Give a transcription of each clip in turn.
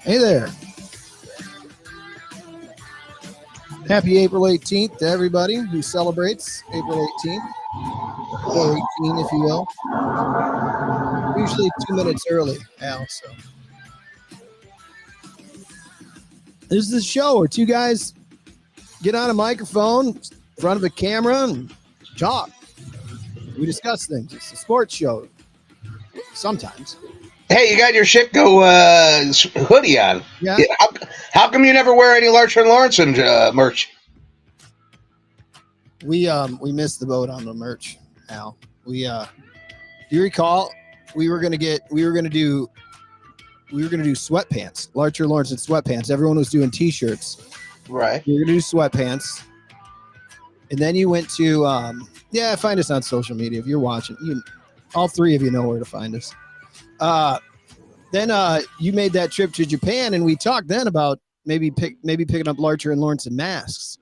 Hey there. Happy April 18th to everybody who celebrates April 18th, or 18, if you will. Usually 2 minutes early, Al. So this is the show where two guys get on a microphone in front of a camera and talk. We discuss things. It's a sports show. Sometimes. Hey, you got your Shitgo hoodie on. Yeah. Yeah, how come you never wear any Larcher and Lawrence merch? We missed the boat on the merch, Al. Do you recall we were gonna do sweatpants, Larcher Lawrence and sweatpants. Everyone was doing t-shirts. Right. We were gonna do sweatpants. And then you went to find us on social media if you're watching. All three of you know where to find us. Then you made that trip to Japan, and we talked then about maybe picking up Larcher and Lawrence and masks.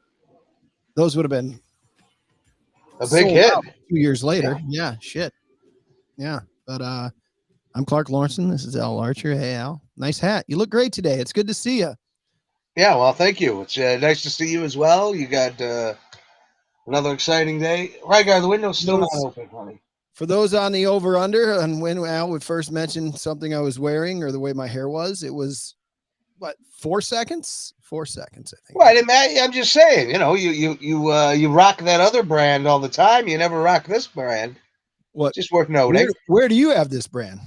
Those would have been a big hit 2 years later. Yeah, shit. Yeah, but I'm Clark Lawrenson. This is Al Larcher. Hey, Al. Nice hat. You look great today. It's good to see you. Yeah, well, thank you. It's nice to see you as well. You got another exciting day. Right, guy, the window's still not open, honey. For those on the over-under, and when Al would first mention something I was wearing or the way my hair was, it was, 4 seconds? 4 seconds, I think. Right, I'm just saying, you rock that other brand all the time. You never rock this brand. What? Just worth noting. Where do you have this brand?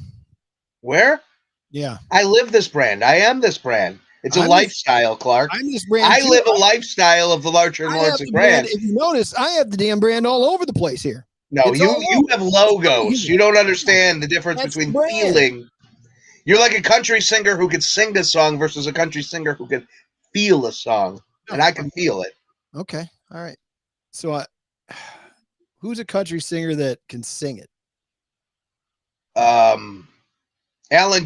Where? Yeah. I live this brand. I am this brand. It's a lifestyle, Clark. I'm this brand. I live a lifestyle of the Larcher and Lawrence brand. If you notice, I have the damn brand all over the place here. No, you have logos. You don't understand the difference between feeling. You're like a country singer who could sing this song versus a country singer who could feel a song, and I can feel it. Okay, all right. So, who's a country singer that can sing it? Alan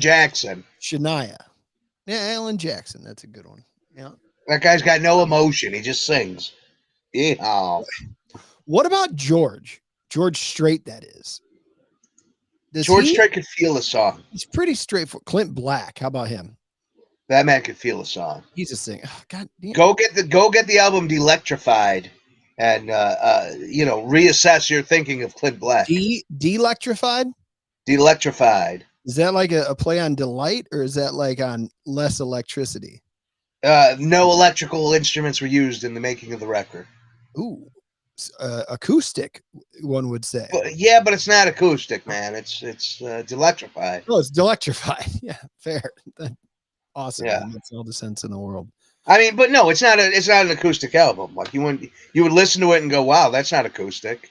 Jackson. Shania. Yeah, Alan Jackson. That's a good one. Yeah. That guy's got no emotion. He just sings. Yeah. What about George? George Strait, that is. George Strait could feel a song. He's pretty straightforward. Clint Black. How about him? That man could feel a song. He's a singer. Oh, God damn. Go get the album Delectrified, and reassess your thinking of Clint Black. Delectrified. Delectrified. Is that like a play on delight, or is that like on less electricity? No electrical instruments were used in the making of the record. Ooh. Acoustic, one would say. But it's not acoustic, man. It's delectrified. Oh, it's delectrified. Yeah, fair. Awesome. Yeah, man. Makes all the sense in the world. I mean, but no, it's not an acoustic album. Like you would listen to it and go, "Wow, that's not acoustic."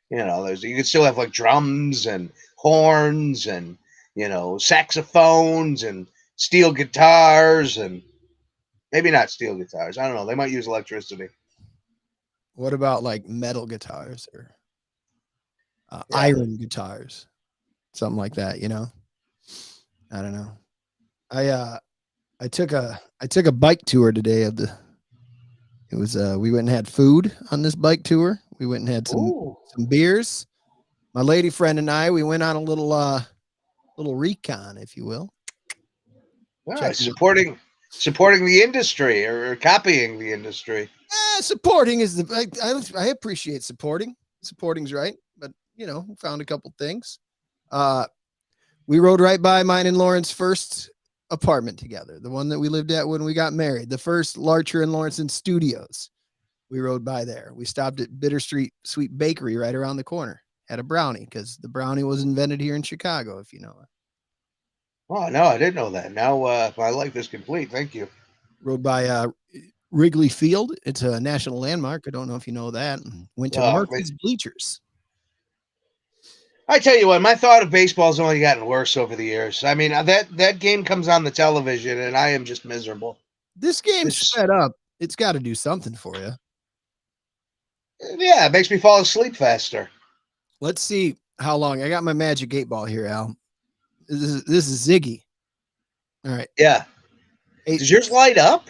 You could still have like drums and horns and saxophones and steel guitars and maybe not steel guitars. I don't know. They might use electricity. What about like metal guitars or iron guitars, something like that? I don't know. I took a bike tour today we went and had food on this bike tour. We went and had some beers. My lady friend and I, we went on a little recon, if you will. Supporting the industry or copying the industry. Supporting is I appreciate supporting. Supporting's right, but found a couple things. We rode right by mine and Lauren's first apartment together, the one that we lived at when we got married, the first Larcher and Lawrence Studios. We rode by there. We stopped at Bitter Street Sweet Bakery right around the corner. Had a brownie because the brownie was invented here in Chicago, if you know it. Oh, no, I didn't know that. Now my life is complete. Thank you. Rode by Wrigley Field. It's a national landmark. I don't know if you know that. Went to Murphy's Bleachers. I tell you what, my thought of baseball has only gotten worse over the years. I mean, that game comes on the television, and I am just miserable. This game's set up. It's got to do something for you. Yeah, it makes me fall asleep faster. Let's see how long. I got my magic 8-ball here, Al. This is Ziggy. All right. Yeah. Hey, does yours light up?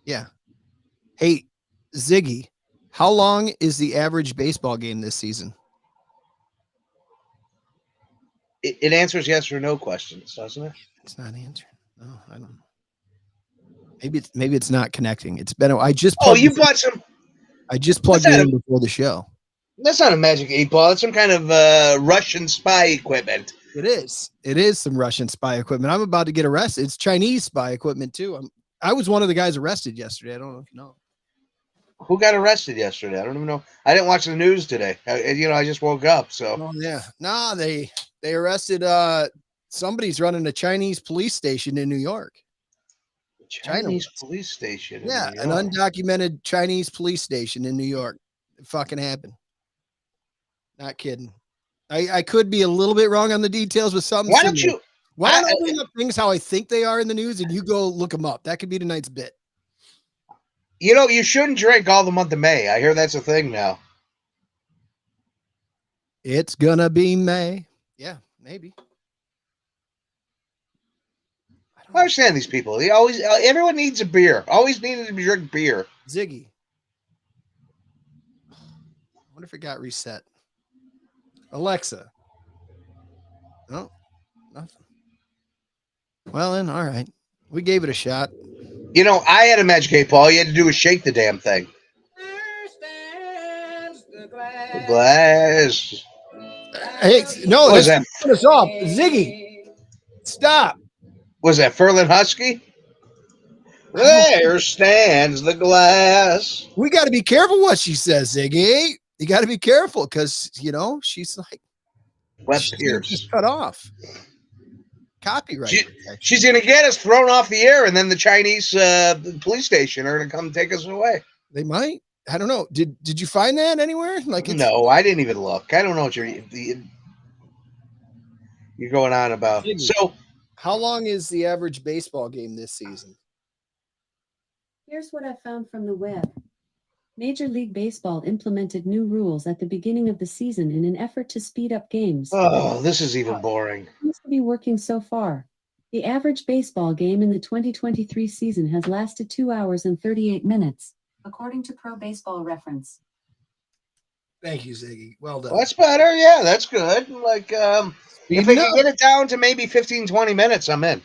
Yeah. Hey, Ziggy, how long is the average baseball game this season? It answers yes or no questions, doesn't it? It's not answering. No, I don't know. Maybe it's not connecting. It's been. I just Oh, you bought some. plugged that it in before the show. That's not a Magic 8-Ball. It's some kind of Russian spy equipment. It is. It is some Russian spy equipment. I'm about to get arrested. It's Chinese spy equipment too. I was one of the guys arrested yesterday. I don't know if you know. Who got arrested yesterday? I don't even know. I didn't watch the news today. I just woke up. So. Oh yeah. Nah, they arrested somebody's running a Chinese police station in New York. Chinese police station. Yeah, an undocumented Chinese police station in New York. It fucking happened. Not kidding. I could be a little bit wrong on the details with something. Why don't you? Why don't I bring up things how I think they are in the news and you go look them up? That could be tonight's bit. You shouldn't drink all the month of May. I hear that's a thing now. It's gonna be May. Yeah, maybe. I understand these people. Everyone needs a beer. Always needed to drink beer. Ziggy. I wonder if it got reset. Alexa. No, nothing. Well then, all right. We gave it a shot. I had a Magic 8-Ball. All you had to do was shake the damn thing. The glass. Hey, no, what was that? Turn us off. Ziggy. Stop. Was that Ferlin Husky? There stands the glass. We got to be careful what she says, Ziggy. You got to be careful because, she's like, just cut off. Copyright. She's going to get us thrown off the air, and then the Chinese police station are going to come take us away. They might. I don't know. Did you find that anywhere? No, I didn't even look. I don't know what you're going on about. So, how long is the average baseball game this season? Here's what I found from the web. Major League Baseball implemented new rules at the beginning of the season in an effort to speed up games. Oh, this is even boring. Seems to be working so far. The average baseball game in the 2023 season has lasted 2 hours and 38 minutes, according to Pro Baseball Reference. Thank you, Ziggy. Well done. Well, that's better. Yeah, that's good. If they can get it down to maybe 15, 20 minutes, I'm in.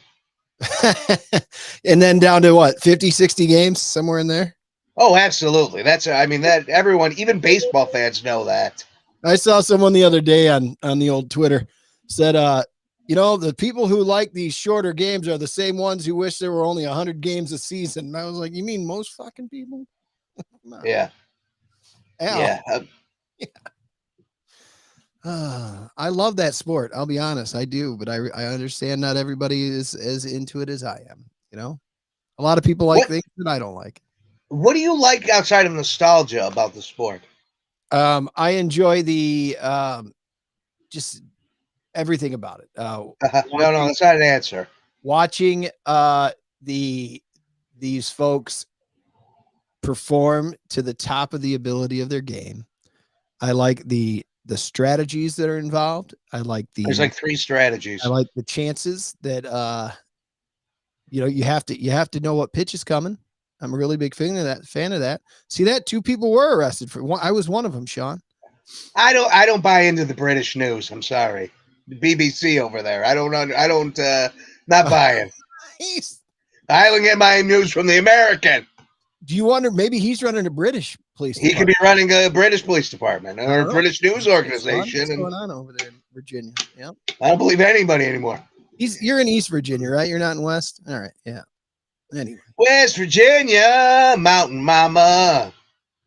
And then down to what, 50, 60 games, somewhere in there? Oh, absolutely. That everyone, even baseball fans know that. I saw someone the other day on the old Twitter said, the people who like these shorter games are the same ones who wish there were only 100 games a season. And I was like, you mean most fucking people? Yeah. Yeah. I love that sport. I'll be honest. I do, but I understand not everybody is as into it as I am. A lot of people like things that I don't like. What do you like outside of nostalgia about the sport? I enjoy the just everything about it. No, that's not an answer. Watching these folks perform to the top of the ability of their game. I like the strategies that are involved. There's like 3 strategies. I like the chances that you have to know what pitch is coming. I'm a really big fan of that. See that 2 people were arrested for one. I was one of them, Sean. I don't buy into the British news. I'm sorry. The BBC over there. Not buying. I don't get my news from the American. Do you wonder, maybe he's running a British police department? He could be running a British police department or a British news organization. What's going on over there in Virginia? Yeah. I don't believe anybody anymore. You're in East Virginia, right? You're not in West? All right. Yeah. Anyway. West Virginia, Mountain Mama.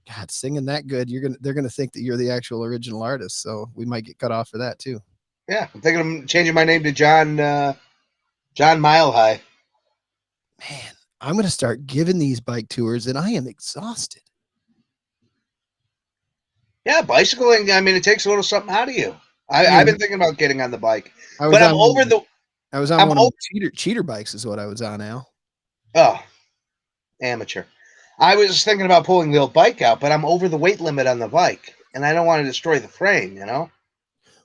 God, singing that good. They're gonna think that you're the actual original artist, so we might get cut off for that too. Yeah, I'm thinking of changing my name to John Mile High. Man, I'm gonna start giving these bike tours, and I am exhausted. Yeah, bicycling. It takes a little something out of you. I've been thinking about getting on the bike, but I'm over the. I was on one of the cheater bikes, is what I was on, Al. Oh, amateur. I was thinking about pulling the old bike out, but I'm over the weight limit on the bike, and I don't want to destroy the frame,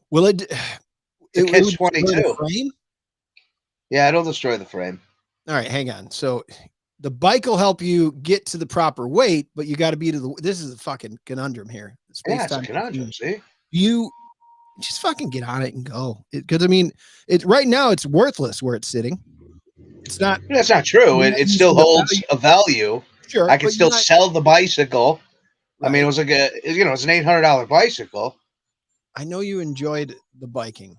Will it? It catch 22. Frame? Yeah, it'll destroy the frame. All right, hang on. So the bike will help you get to the proper weight, but you got to be this is a fucking conundrum here. It's a conundrum, see? You just fucking get on it and go. Because right now it's worthless where it's sitting. It's not That's not true. You're It, not it using still the holds a value. sure, I could but still you're not sell the bicycle. I mean, it right. was like it's an $800 bicycle. I know you enjoyed the biking,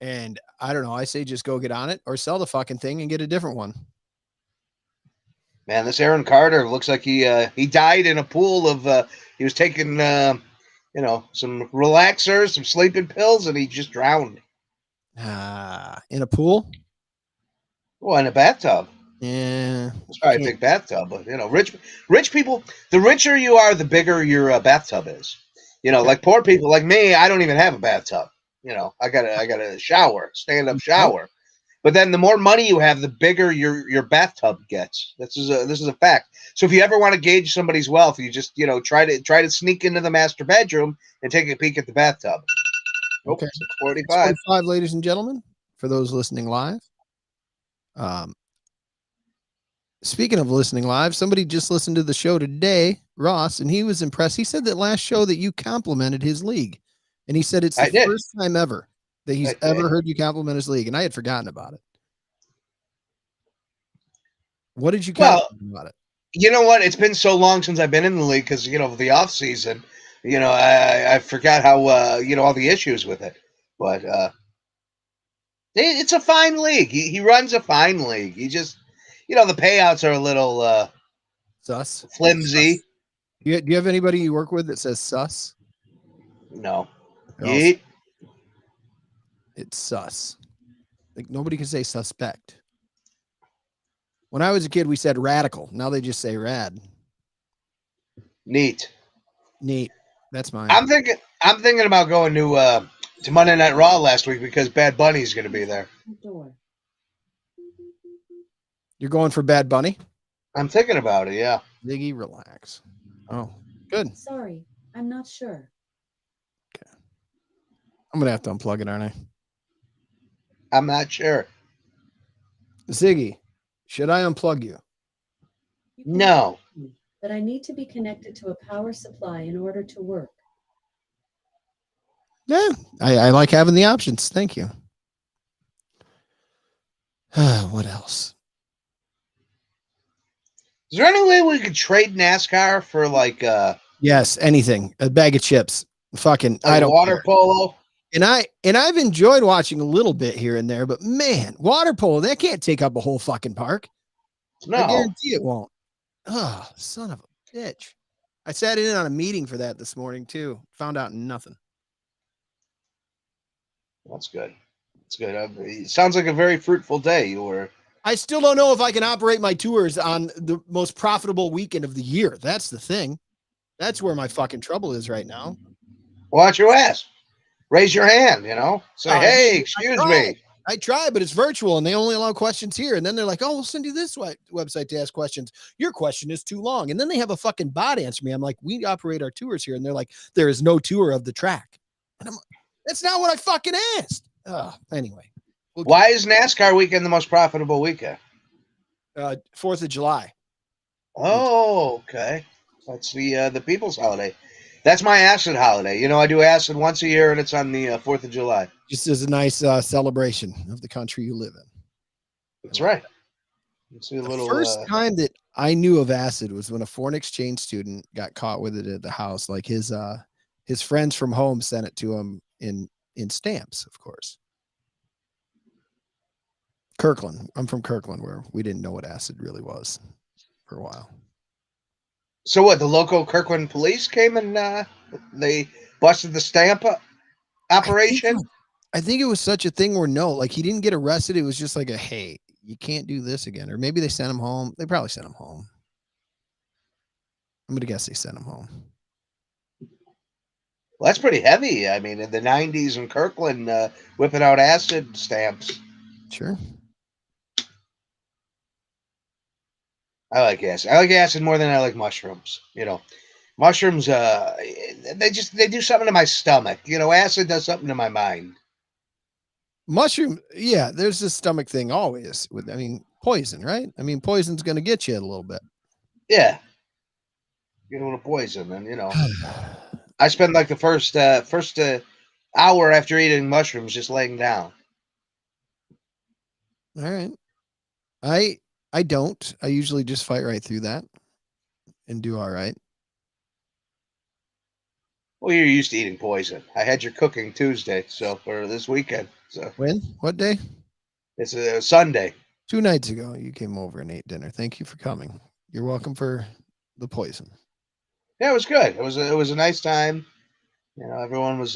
and I don't know. I say just go get on it or sell the fucking thing and get a different one. Man, this Aaron Carter looks like he died in a pool of he was taking some relaxers, some sleeping pills, and he just drowned. In a pool. Well, in a bathtub. Yeah, It's probably a can't- big bathtub, but rich people. The richer you are, the bigger your bathtub is. Like poor people, like me, I don't even have a bathtub. I got a shower, stand up shower. But then the more money you have, the bigger your bathtub gets. This is a fact. So if you ever want to gauge somebody's wealth, you just try to sneak into the master bedroom and take a peek at the bathtub. Okay. 6:45. 45, ladies and gentlemen, for those listening live. Speaking of listening live, somebody just listened to the show today, Ross, and he was impressed. He said that last show that you complimented his league, and he said it's the I did. first time ever that he's I did. ever heard you compliment his league, and I had forgotten about it. What did you compliment about it? You know what? It's been so long since I've been in the league because the off season. I forgot how all the issues with it, but it's a fine league. He runs a fine league. He just the payouts are a little Sus. flimsy. Sus. Do you have anybody you work with that says sus? No, It's sus. Like nobody can say suspect. When I was a kid, we said radical. Now they just say rad. Neat. That's mine. I'm thinking about going to Monday Night Raw last week because Bad Bunny's going to be there. Door. You're going for Bad Bunny? I'm thinking about it. Yeah. Ziggy, relax. Oh, good. Sorry, I'm not sure. I'm gonna have to unplug it, aren't I? I'm not sure. Ziggy, should I unplug you? You can No. connect me, but I need to be connected to a power supply in order to work. Yeah, I like having the options. Thank you. What else? Is there any way we could trade NASCAR for like Yes, anything. A bag of chips. Fucking, I don't water care. polo? And I've enjoyed watching a little bit here and there, but man, water polo, that can't take up a whole fucking park. No. I guarantee it won't. Oh, son of a bitch. I sat in on a meeting for that this morning too. Found out nothing. That's good. That's good. It sounds like a very fruitful day. I still don't know if I can operate my tours on the most profitable weekend of the year. That's the thing. That's where my fucking trouble is right now. Watch your ass. Raise your hand, Say, hey, excuse me. I try, but it's virtual and they only allow questions here. And then they're like, oh, we'll send you this website to ask questions. Your question is too long. And then they have a fucking bot answer me. I'm like, we operate our tours here. And they're like, there is no tour of the track. And I'm like, that's not what I fucking asked. Anyway. Why is NASCAR weekend the most profitable weekend? 4th of July. Oh, okay. That's the people's holiday. That's my acid holiday. I do acid once a year, and it's on the 4th of July. Just as a nice celebration of the country you live in. That's right. It's a The little, first time that I knew of acid was when a foreign exchange student got caught with it at the house. Like his friends from home sent it to him in stamps, of course. Kirkland. I'm from Kirkland, where we didn't know what acid really was for a while. So what? The local Kirkland police came and they busted the stamp operation. I think it was such a thing where like he didn't get arrested. It was just like hey, you can't do this again. Or maybe they sent him home. They probably sent him home. I'm gonna guess they sent him home. Well, that's pretty heavy. I mean, in the 90s in Kirkland, whipping out acid stamps. Sure. I like acid. I like acid more than I like mushrooms. Mushrooms, they do something to my stomach. Acid does something to my mind. Mushroom, yeah, there's this stomach thing always with, poison, right? Poison's going to get you a little bit. Yeah. You don't want to poison, and I spend like the first hour after eating mushrooms just laying down. All right. I don't. I usually just fight right through that and do all right. Well, you're used to eating poison. I had your cooking Tuesday, so for this weekend. So When? What day? it's a Sunday. 2 nights ago, you came over and ate dinner. Thank you for coming. You're welcome for the poison. Yeah, it was good. It was a nice time. You know, everyone was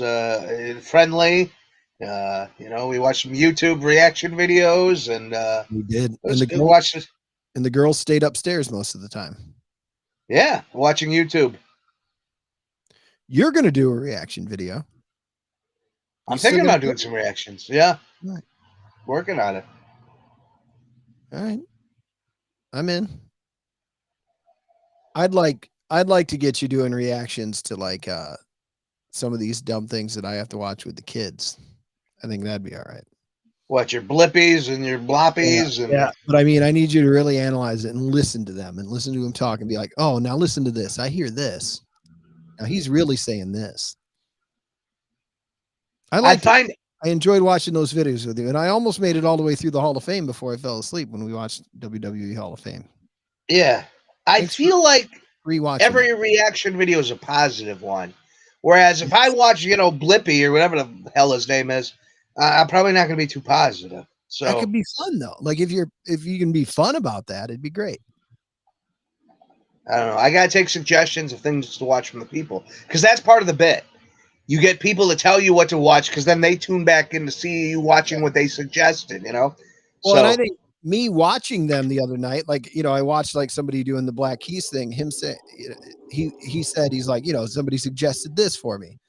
friendly. You know, we watched some YouTube reaction videos, and We did. it was And the good. girl, Watched it. and the girls stayed upstairs most of the time. Yeah, watching YouTube. You're gonna do a reaction video. I'm You still thinking gonna about do doing some reactions. Yeah, Right. working on it. All right. I'm in. I'd like to get you doing reactions to like some of these dumb things that I have to watch with the kids. I think that'd be all right. What, your blippies and your bloppies and Yeah. But I mean, I need you to really analyze it and listen to them and listen to them talk and be like, oh, now listen to this. I hear this. Now he's really saying this. I find I enjoyed watching those videos with you, and I almost made it all the way through the Hall of Fame before I fell asleep when we watched WWE Hall of Fame. yeah. I Thanks feel like Rewatching every it. reaction video is a positive one. Whereas if I watch, you know, Blippy or whatever the hell his name is, I'm probably not going to be too positive. That So could be fun though. Like if you can be fun about that, it'd be great. I don't know. I got to take suggestions of things to watch from the people because that's part of the bit. You get people to tell you what to watch because then they tune back in to see you watching what they suggested, you know? Well, So, and I think me watching them the other night, like, you know, I watched like somebody doing the Black Keys thing, him say he said, he's like, you know, somebody suggested this for me.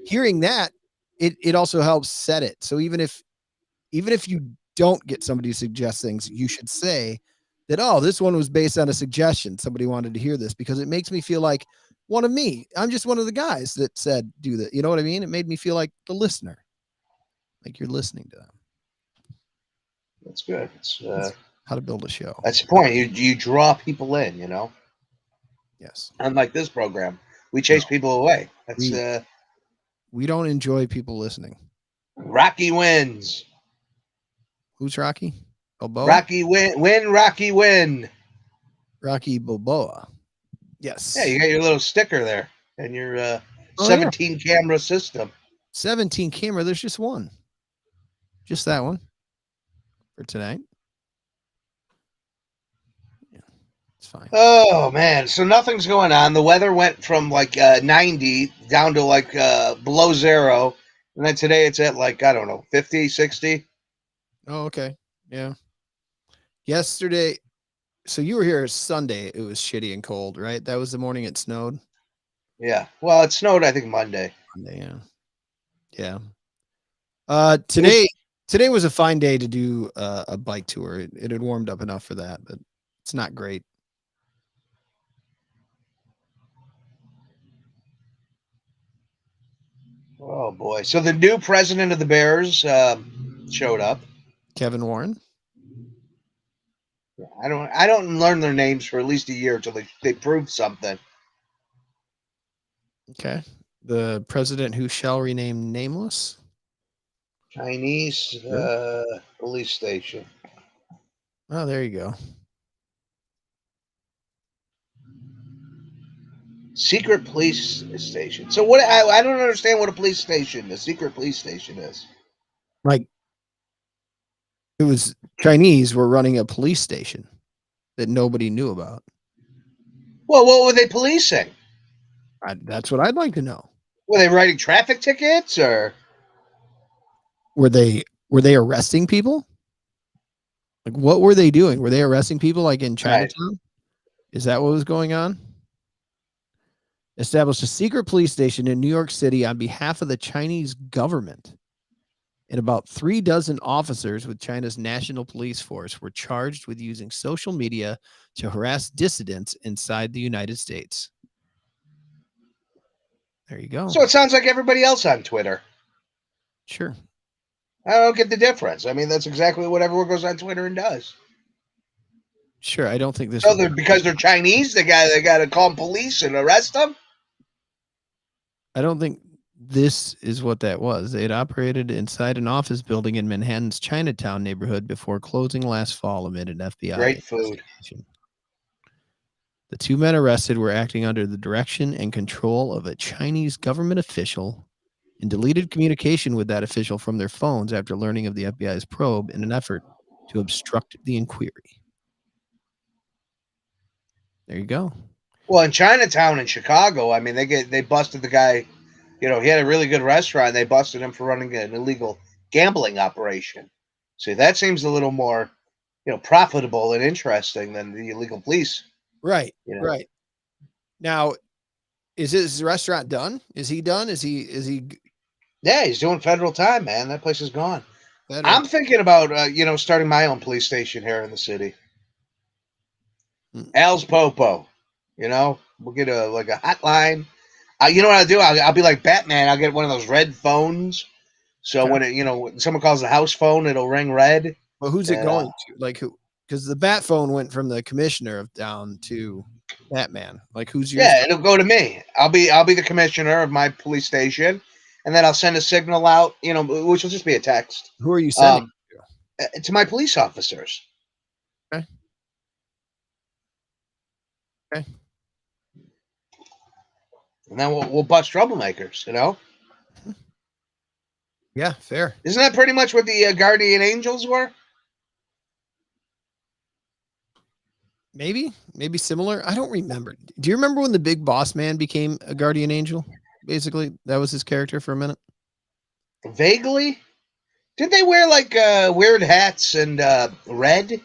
Hearing that, it also helps set it. So even if you don't get somebody to suggest things, you should say that, oh, this one was based on a suggestion. Somebody wanted to hear this because it makes me feel like one of me. I'm just one of the guys that said, do that. You know what I mean? It made me feel like the listener, like you're listening to them. that's good. It's, How to build a show. that's the point. You draw people in, you know? Yes. Unlike this program, we chase people away. That's We don't enjoy people listening. Rocky wins. Who's Rocky? Balboa? Rocky win, Rocky win. Rocky Balboa. Yes. Yeah, you got your little sticker there and your Oh, 17 camera system. 17 camera. There's just one. Just that one for tonight. Yeah, it's fine. Oh man, so nothing's going on. The weather went from like 90 down to like below zero, and then today it's at like, I don't know, 50, 60. Oh, okay. Yeah. Yesterday, so you were here Sunday. It was shitty and cold, right? That was the morning it snowed. Yeah. Well, it snowed, I think, Monday. Monday, yeah. Yeah. Today was a fine day to do a bike tour. It had warmed up enough for that, but it's not great. Oh boy. So the new president of the Bears showed up. Kevin Warren. I don't learn their names for at least a year until they prove something. Okay. The president who shall remain nameless. Chinese police station. Oh, there you go. Secret police station. So what? I don't understand what a secret police station is. Like it was Chinese were running a police station that nobody knew about. Well, what were they policing? That's what I'd like to know. Were they writing traffic tickets or were they arresting people? Like what were they doing? Were they arresting people like in Chinatown? Right. Is that what was going on? Established a secret police station in New York City on behalf of the Chinese government. And about 36 officers with China's national police force were charged with using social media to harass dissidents inside the United States. There you go. So it sounds like everybody else on Twitter. Sure. I don't get the difference. I mean, that's exactly what everyone goes on Twitter and does. Sure, I don't think this. So because they're Chinese, they got to call them police and arrest them. I don't think this is what that was. They had operated inside an office building in Manhattan's Chinatown neighborhood before closing last fall amid an FBI Great food. investigation. The two men arrested were acting under the direction and control of a Chinese government official and deleted communication with that official from their phones after learning of the FBI's probe in an effort to obstruct the inquiry. There you go. Well, in Chinatown in Chicago, I mean, they busted the guy. You know, he had a really good restaurant. They busted him for running an illegal gambling operation. See, that seems a little more, profitable and interesting than the illegal police. Right. You know? Right. Now, is his restaurant done? Is he done? Is he Yeah, he's doing federal time, man. That place is gone. federal? I'm thinking about, starting my own police station here in the city. Al's Popo. We'll get a hotline. You know what I'll do? I'll be like Batman. I'll get one of those red phones. So Okay. when someone calls the house phone, it'll ring red. Well, who's it going to? Like who? Because the bat phone went from the commissioner of down to Batman. Like who's yours? Yeah, it'll go to me. I'll be the commissioner of my police station, and then I'll send a signal out. Which will just be a text. Who are you sending? To my police officers. Okay. Okay. And then we'll bust troublemakers. Yeah, fair. Isn't that pretty much what the Guardian Angels were? Maybe similar. I don't remember. Do you remember when the Big Boss Man became a guardian angel? Basically, that was his character for a minute. Vaguely. Did they wear weird hats and red?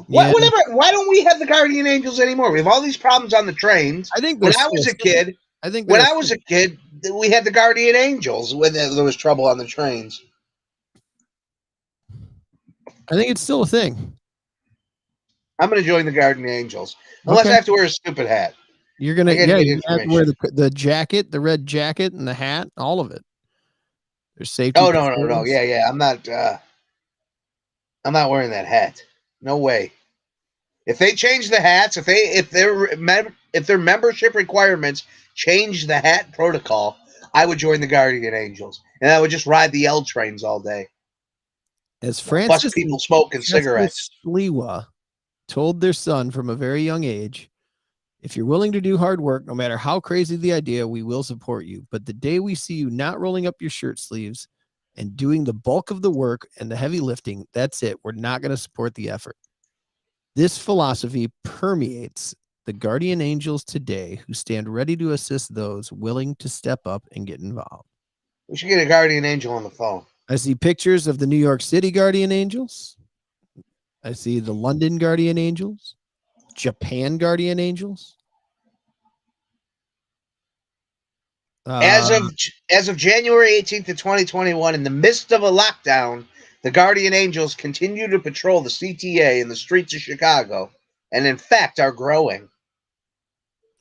Yeah. Why don't we have the Guardian Angels anymore? We have all these problems on the trains. I think when I was a kid, we had the Guardian Angels when there was trouble on the trains. I think it's still a thing. I'm going to join the Guardian Angels unless I have to wear a stupid hat. You're gonna you have to wear the jacket, the red jacket, and the hat, all of it. There's safety. Oh no. Yeah. I'm not wearing that hat. No way. If they change the hats, if their membership requirements change the hat protocol, I would join the Guardian Angels, and I would just ride the L trains all day. As Francis bust people smoking cigarettes. Sliwa told their son from a very young age, if you're willing to do hard work, no matter how crazy the idea, we will support you. But the day we see you not rolling up your shirt sleeves and doing the bulk of the work and the heavy lifting, that's it. We're not going to support the effort. This philosophy permeates the Guardian Angels today, who stand ready to assist those willing to step up and get involved. We should get a Guardian Angel on the phone. I see pictures of the New York City Guardian Angels. I see the London Guardian Angels, Japan Guardian Angels. As of January 18th of 2021, in the midst of a lockdown, the Guardian Angels continue to patrol the CTA in the streets of Chicago, and in fact are growing.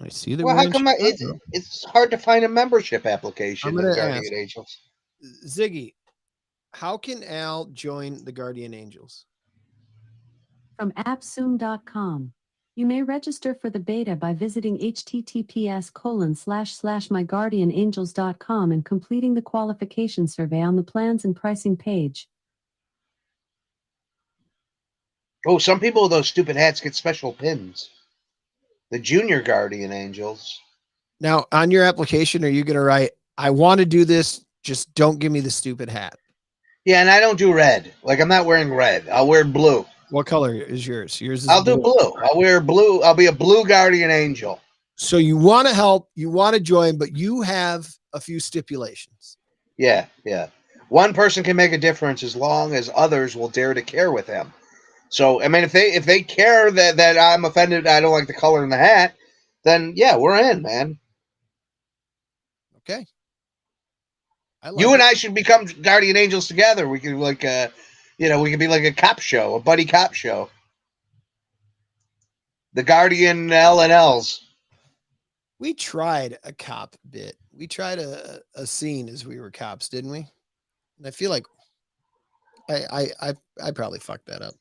I see the. Well, how come it's hard to find a membership application in Guardian Angels? Ziggy, how can Al join the Guardian Angels? From appsoon.com. You may register for the beta by visiting https://myguardianangels.com and completing the qualification survey on the plans and pricing page. Oh, some people with those stupid hats get special pins. The Junior Guardian Angels. Now, on your application, are you going to write, I want to do this, just don't give me the stupid hat? Yeah, and I don't do red. I'm not wearing red. I'll wear blue. What color is yours? Yours is I'll do blue. I'll wear blue. I'll be a blue Guardian Angel. So you want to help, you want to join, but you have a few stipulations. Yeah. One person can make a difference as long as others will dare to care with him. So, I mean, if they care that I'm offended, I don't like the color in the hat, then yeah, we're in, man. Okay. You and I should become Guardian Angels together. We could we could be like a cop show, a buddy cop show. The Guardian L&Ls. We tried a cop bit. We tried a scene as we were cops, didn't we? And I feel like I probably fucked that up.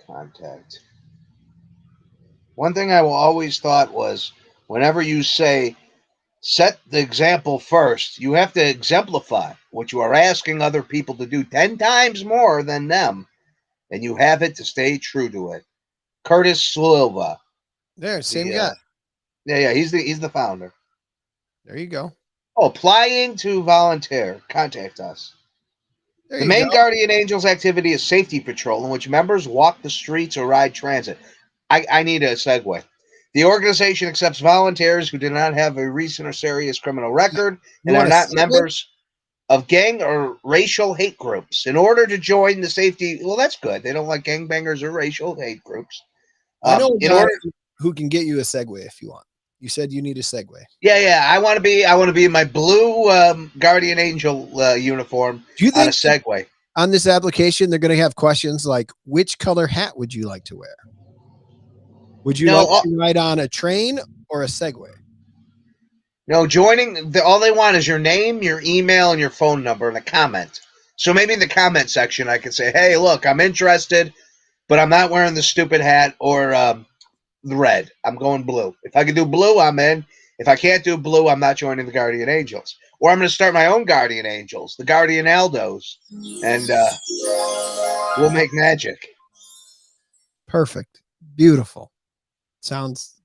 Contact. One thing I always thought was, whenever you say set the example first, you have to exemplify what you are asking other people to do 10 times more than them, and you have it to stay true to it. Curtis Silva. There, same The, guy. yeah, he's the founder. There you go. Oh, applying to volunteer. Contact us. There The you main go. Guardian Angels activity is safety patrol, in which members walk the streets or ride transit. I need a segue. The organization accepts volunteers who do not have a recent or serious criminal record You and are want a not segue? members of gang or racial hate groups. In order to join the safety, well, that's good. They don't like gangbangers or racial hate groups. I know a In guy order, who can get you a segue if you want. You said you need a segue. yeah, I want to be in my blue Guardian Angel uniform Do you on a think Segway. on this application they're going to have questions like, which color hat would you like to wear? Would you No, like to ride on a train or a Segway? No, all they want is your name, your email, and your phone number and a comment. So maybe in the comment section I could say, hey, look, I'm interested, but I'm not wearing the stupid hat or the red. I'm going blue. If I can do blue, I'm in. If I can't do blue, I'm not joining the Guardian Angels. Or I'm going to start my own Guardian Angels, the Guardian Aldos, and we'll make magic. Perfect. Beautiful. Sounds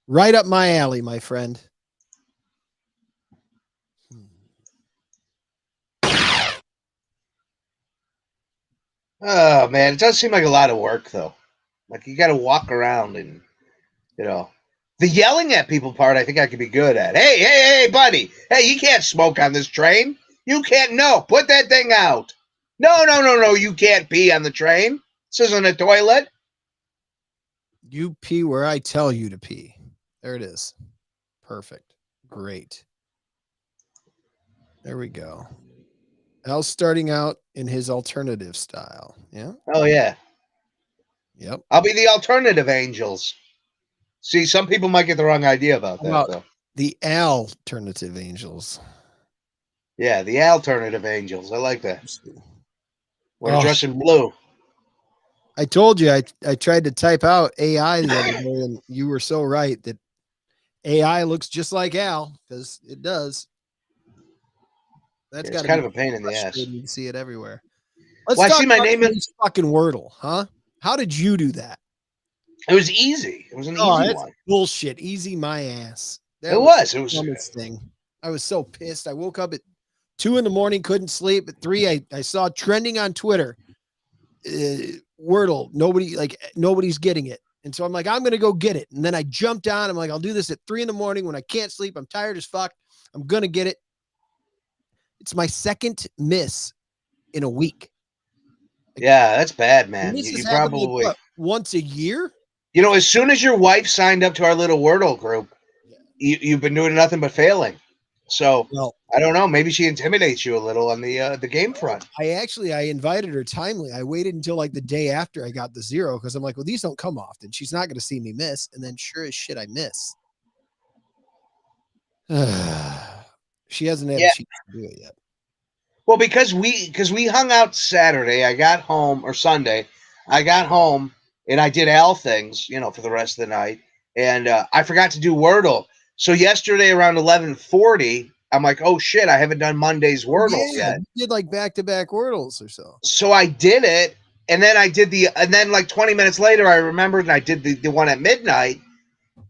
right up my alley, my friend. Oh, man, it does seem like a lot of work, though. Like, you got to walk around and, the yelling at people part, I think I could be good at. Hey, buddy. Hey, you can't smoke on this train. You can't. No, put that thing out. No. You can't pee on the train. This isn't a toilet. You pee where I tell you to pee. There it is. Perfect. Great. There we go. Al's starting out in his alternative style. Yeah. Oh, yeah. Yep. I'll be the alternative Angels. See, some people might get the wrong idea about that, though. The alternative Angels. Yeah, the alternative Angels. I like that. We're dressed in blue. I told you I tried to type out AI the other day, and you were so right that AI looks just like Al, because it does. That's It's kind of a pain in the ass. You see it everywhere. Let's Well, I talk see my about name this fucking Wordle, huh? How did you do that? It was easy. It was an easy one. Bullshit. Easy my ass. It was. the dumbest thing. I was so pissed. I woke up at 2 a.m, couldn't sleep. At 3, I saw trending on Twitter. Wordle. Nobody's getting it. And so I'm like, I'm gonna go get it. And then I jumped on. I'm like, I'll do this at 3 a.m. when I can't sleep. I'm tired as fuck. I'm gonna get it. It's my second miss in a week. Yeah, that's bad, man. This You has happened, probably once a year. as soon as your wife signed up to our little Wordle group, you've been doing nothing but failing. So I don't know. Maybe she intimidates you a little on the game front. I invited her timely. I waited until like the day after I got the 0 because I'm like, well, these don't come often. She's not going to see me miss. And then sure as shit, I miss. She hasn't had a chance to do it yet. Well, because we hung out Saturday, I got home, or Sunday, I got home and I did Al things, for the rest of the night, and I forgot to do Wordle. So yesterday around 11:40, I'm like, oh shit, I haven't done Monday's Wordle yet. You did like back-to-back Wordles or so. So I did it, and then and then like 20 minutes later, I remembered and I did the one at midnight,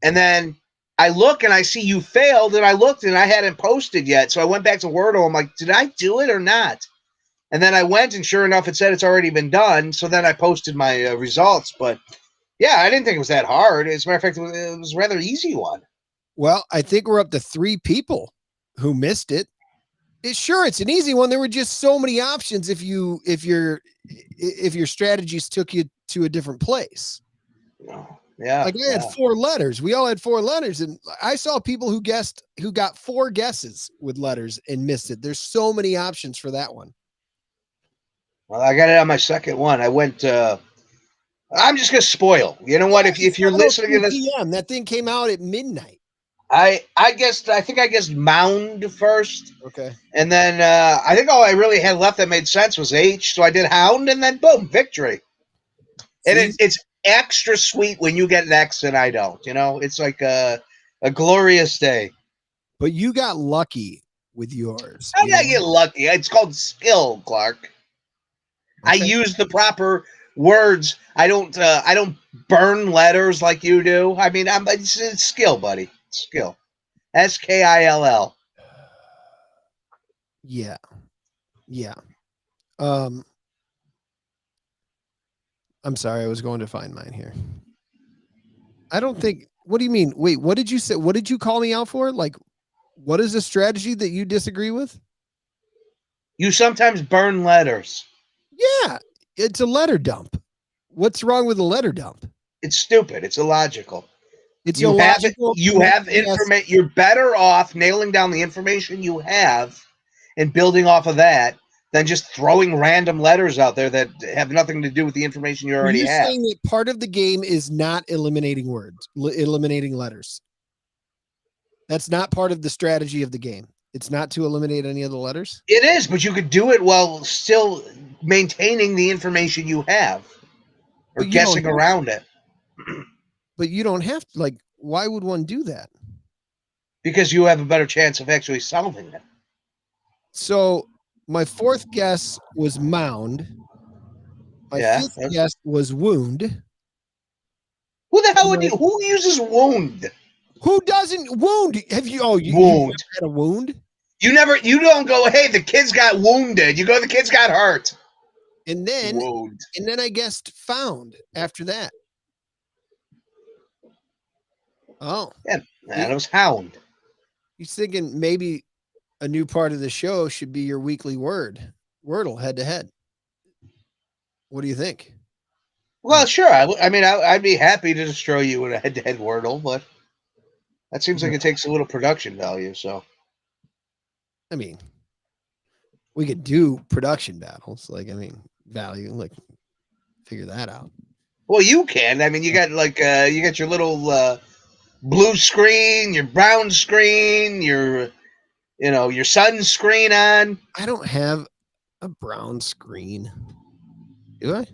and then I look and I see you failed, and I looked and I hadn't posted yet. So I went back to Wordle. I'm like, did I do it or not? And then I went, and sure enough, it said it's already been done. So then I posted my results. But yeah, I didn't think it was that hard. As a matter of fact, it was a rather easy one. Well, I think we're up to 3 people who missed it. It's an easy one. There were just so many options if your strategies took you to a different place. Yeah. Like I had 4 letters. We all had 4 letters. And I saw people who got 4 guesses with letters and missed it. There's so many options for that one. Well, I got it on my second one. I went, I'm just going to spoil. You know what? If you're listening to this, PM, that thing came out at midnight. I think I guessed Mound first. Okay. And then I think all I really had left that made sense was H. So I did Hound, and then boom, victory. And it's extra sweet when you get an X and I don't. It's like A glorious day. But you got lucky with yours. How you did I know? get lucky? It's called skill, Clark. I Okay. use the proper words. I don't burn letters like you do. I mean, it's skill, buddy. Skill. SKILL. Yeah. Yeah. I'm sorry, I was going to find mine here. I don't think. What do you mean? Wait, what did you say? What did you call me out for? Like, what is the strategy that you disagree with? You sometimes burn letters. Yeah, it's a letter dump. What's wrong with a letter dump? It's stupid. It's illogical. It's You have it. illogical. You have Yes. information. You're better off nailing down the information you have and building off of that than just throwing random letters out there that have nothing to do with the information you Are already you have. saying that part of the game is not eliminating words, eliminating letters? That's not part of the strategy of the game. It's not to eliminate any of the letters. It is, but you could do it while still maintaining the information you have, or But you don't guessing have- around it. But you don't have to. Like, why would one do that? Because you have a better chance of actually solving it. So my fourth guess was mound. My Yeah, fifth that's- guess was wound. Who the hell would you? Who uses wound? Who doesn't wound? Have you? Oh, you Wound. had a wound, You don't go, hey, the kid's got wounded. You go, the kid's got hurt. and then Wound. I guessed found after that. Oh, And it was hound. he's thinking maybe a new part of the show should be your weekly Wordle head to head. What do you think? Well, sure. I'd be happy to destroy you in a head-to-head Wordle, but that seems like it takes a little production value. So I mean, we could do production battles. Like, I mean, value. Like, figure that out. well, you can. I mean, you got you got your little blue screen, your brown screen, your sun screen on. I don't have a brown screen. Do I?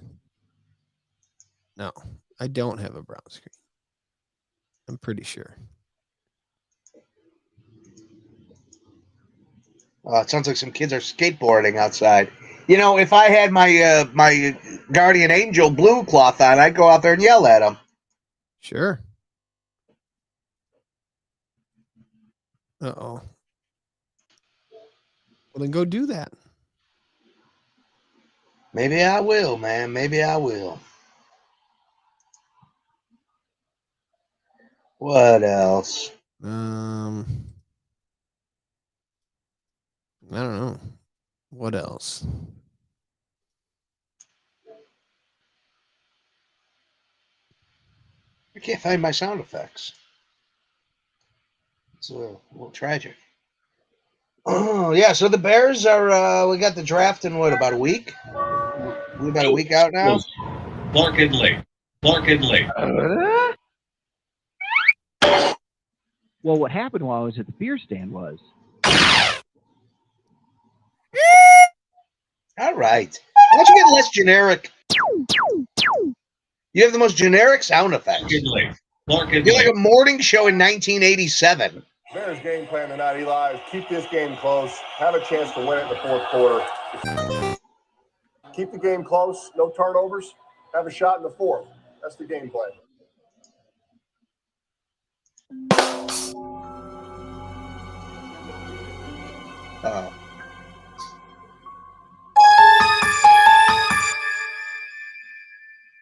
No, I don't have a brown screen. I'm pretty sure. It sounds like some kids are skateboarding outside. You know, if I had my my guardian angel blue cloth on, I'd go out there and yell at them. Sure. Uh-oh. Well, then go do that. Maybe I will, man. Maybe I will. What else? I don't know. What else? I can't find my sound effects. It's a little tragic. Oh, yeah. So the Bears are, we got the draft in what, about a week? We about a week out now? Clark and Lee. Well, what happened while I was at the beer stand was All right. Why don't you get less generic? You have the most generic sound effects. Clark and You're like Lee. a morning show in 1987. Bears game plan tonight, Eli, is keep this game close, have a chance to win it in the fourth quarter. Keep the game close, no turnovers, have a shot in the fourth. That's the game plan. Uh,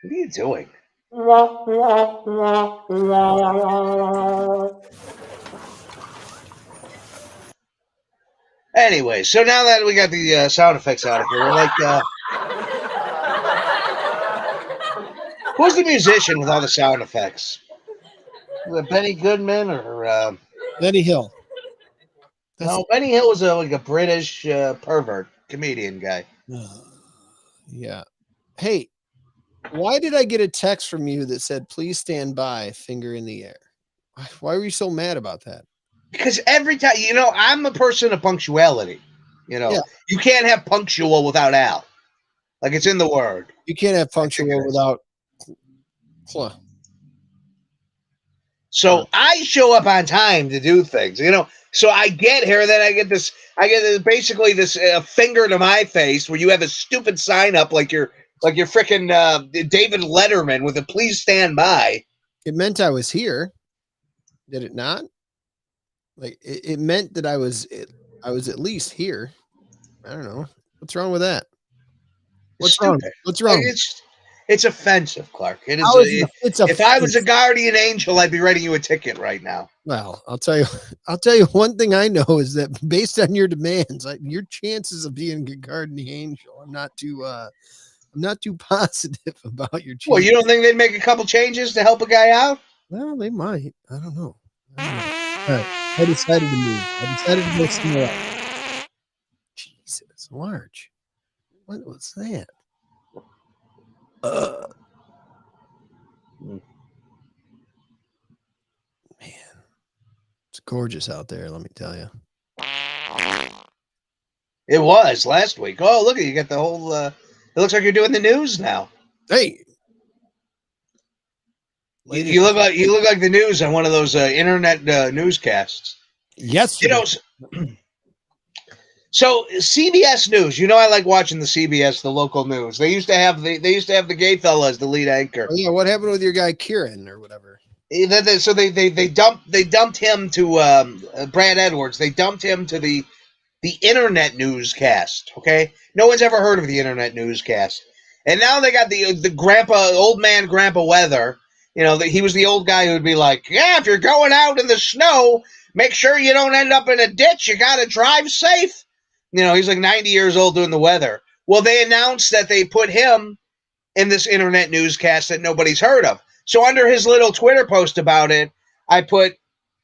what are you doing? Anyway, so now that we got the sound effects out of here, we're like, who's the musician with all the sound effects? Was it Benny Goodman or Benny Hill. no? Benny Hill was like a British pervert comedian guy. Yeah. Hey, why did I get a text from you that said, please stand by, finger in the air? Why were you so mad about that? Because every time, I'm a person of punctuality. Yeah. You can't have punctual without Al. Like it's in the word. You can't have punctual without. So I show up on time to do things, you know. So I get here, and then I get basically this finger to my face where you have a stupid sign up like you're freaking David Letterman with a "Please stand by." It meant I was here. Did it not? Like it meant that I was at least here. I don't know. What's wrong with that? What's wrong? Stupid. What's wrong? Like, it's offensive, Clark. It is. How is it? It's if I was a offensive. guardian angel, I'd be writing you a ticket right now. Well, I'll tell you one thing I know is that based on your demands, your chances of being a guardian angel, I'm not too positive about your chances. Well, you don't think they'd make a couple changes to help a guy out? Well, they might. I don't know. All right. I decided to move. I decided to go somewhere else. Jesus, Marge. What was that? Man, it's gorgeous out there, let me tell you. It was last week. Oh, look at you got the whole. It looks like you're doing the news now. Hey, You look like the news on one of those internet newscasts. yes, You know. So CBS News, you know, I like watching the CBS, the local news. They used to have the gay fella as the lead anchor. Oh, yeah, what happened with your guy Kieran or whatever? So they dumped him to Brad Edwards. They dumped him to the internet newscast. Okay, no one's ever heard of the internet newscast, and now they got the old man Grandpa Weather. You know, he was the old guy who'd be like, yeah, if you're going out in the snow, make sure you don't end up in a ditch. You got to drive safe. You know, he's like 90 years old doing the weather. Well, they announced that they put him in this internet newscast that nobody's heard of. So under his little Twitter post about it, I put,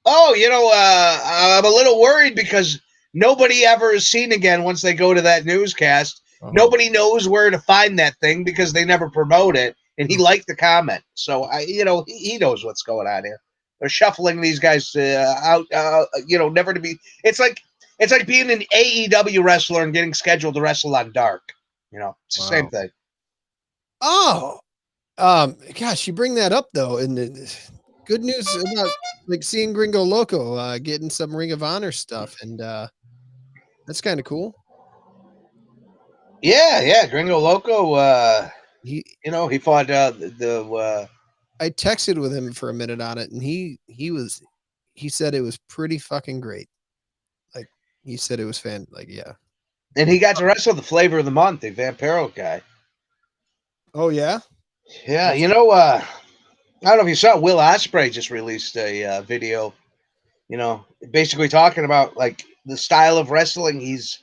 oh, you know, I'm a little worried because nobody ever is seen again once they go to that newscast. Oh. Nobody knows where to find that thing because they never promote it. And he liked the comment. So, he knows what's going on here. They're shuffling these guys out, never to be. It's like being an AEW wrestler and getting scheduled to wrestle on Dark. You know, it's the same thing. Oh, gosh, you bring that up though, and good news about like seeing Gringo Loco getting some Ring of Honor stuff, and that's kind of cool. Yeah, Gringo Loco. He fought I texted with him for a minute on it, and he said it was pretty fucking great. Like he said it was yeah. And he got to wrestle the Flavor of the Month, the Vampiro guy. Oh yeah. Yeah, I don't know if you saw, Will Ospreay just released a video, basically talking about like the style of wrestling he's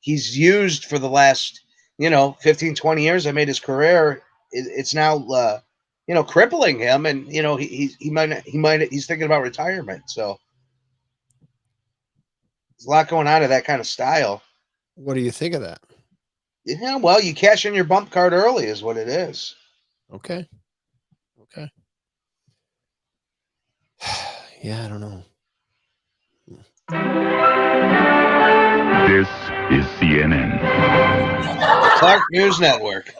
used for the last 15, 20 years. I made his career. It's now crippling him, and he's thinking about retirement. So there's a lot going on to that kind of style. What do you think of that? Yeah, well, you cash in your bump card early is what it is. Okay. Yeah, I don't know. This is CNN. Clark News Network.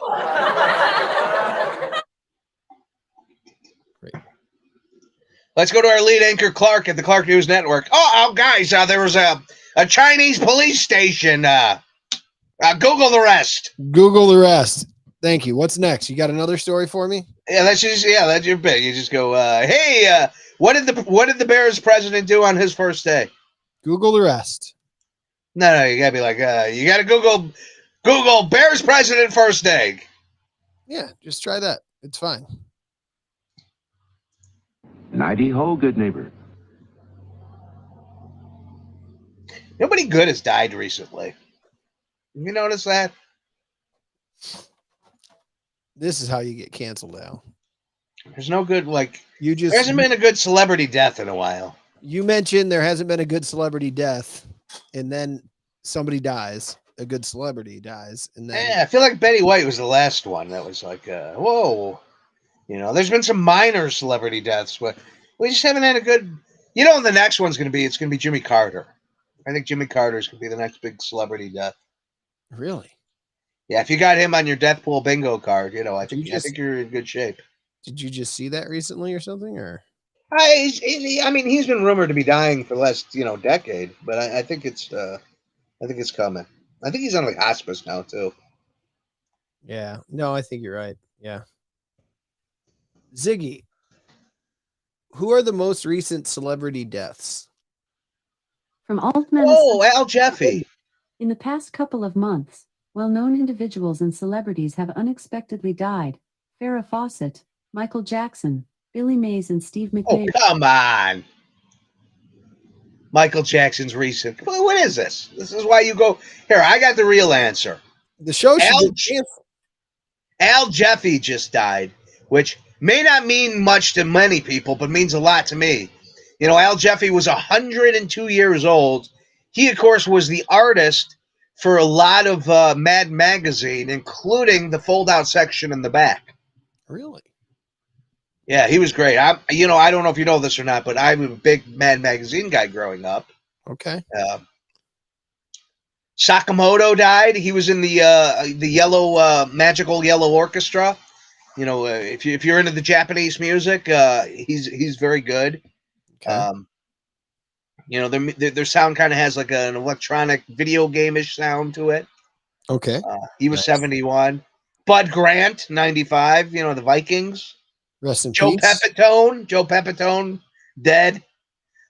Great. Let's go to our lead anchor, Clark, at the Clark News Network. Oh, guys, there was a Chinese police station. Google the rest. Google the rest. Thank you. What's next? You got another story for me? Yeah, that's your bit. You just go, hey, what did the Bears president do on his first day? Google the rest. No, you gotta be like, you gotta Google Bears president first day. Yeah, just try that. It's fine. Nighty ho, good neighbor. Nobody good has died recently. You notice that? This is how you get canceled, Al. There's no good, there hasn't been a good celebrity death in a while. You mentioned there hasn't been a good celebrity death, and then somebody dies. A good celebrity dies, and then Yeah, I feel like Betty White was the last one that was like, whoa. There's been some minor celebrity deaths, but we just haven't had a good. The next one's going to be Jimmy Carter. I think Jimmy Carter is going to be the next big celebrity death. Really? Yeah, if you got him on your death pool bingo card, I think you're in good shape. Did you just see that recently or something? Or I mean, he's been rumored to be dying for the last decade, but I think it's coming. I think he's on like hospice now too. Yeah. No, I think you're right. Yeah. Ziggy, who are the most recent celebrity deaths? From Altman. Oh, Al Jeffy. In the past couple of months, well-known individuals and celebrities have unexpectedly died. Farrah Fawcett, Michael Jackson, Billy Mays, and Steve Oh, McMahon. come on. Michael Jackson's recent. What is this? This is why you go here. I got the real answer. The show should Al, get canceled. Al Jeffy just died, which may not mean much to many people, but means a lot to me. Al Jeffy was 102 years old. He, of course, was the artist for a lot of Mad Magazine, including the fold-out section in the back. Really? Yeah, he was great. I don't know if you know this or not, but I'm a big Mad Magazine guy growing up. Okay. Sakamoto died. He was in the yellow magical yellow orchestra. If you're into the Japanese music, he's very good. Okay. Their sound kind of has like an electronic video game-ish sound to it. Okay. He was Nice. 71. Bud Grant, 95. The Vikings. Rest in Joe peace. Pepitone, dead.